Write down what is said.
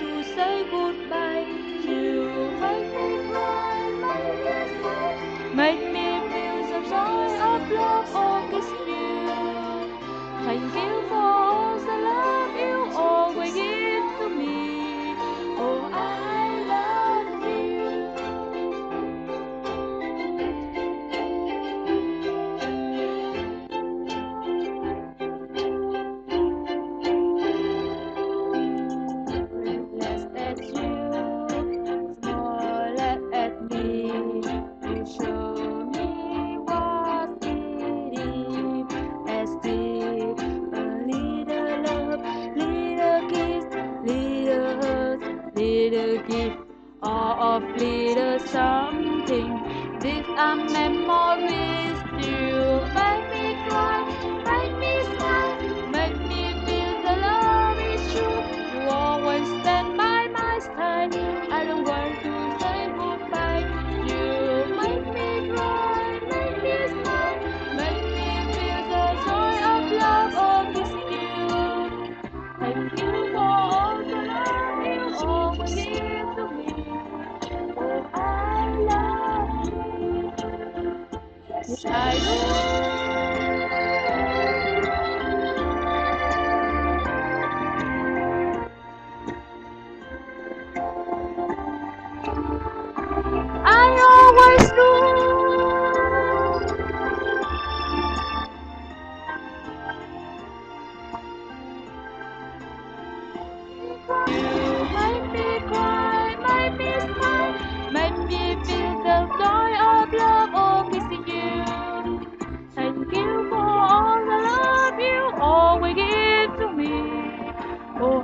to say goodbye. You make me cry, make me smile, make me feel the joy of love or kissing you. Thank you for all the love you always give to me. Oh, I love you. Less at you, smile at me. You show me what it is. As deep a little love, little kiss, little hurt, little gift, all of little something. These are memories you make me cry, make me smile, make me feel the love is true. You always stand by my side. I don't want to say goodbye. You make me cry, make me smile, make me feel the joy of love of kissing you. Thank you for all the love you always give to me. Oh, I love you. Yes, I do. I always do. You make me cry, make me smile, make me feel the joy of love of kissing you. Thank you for all the love you always give to me. Oh,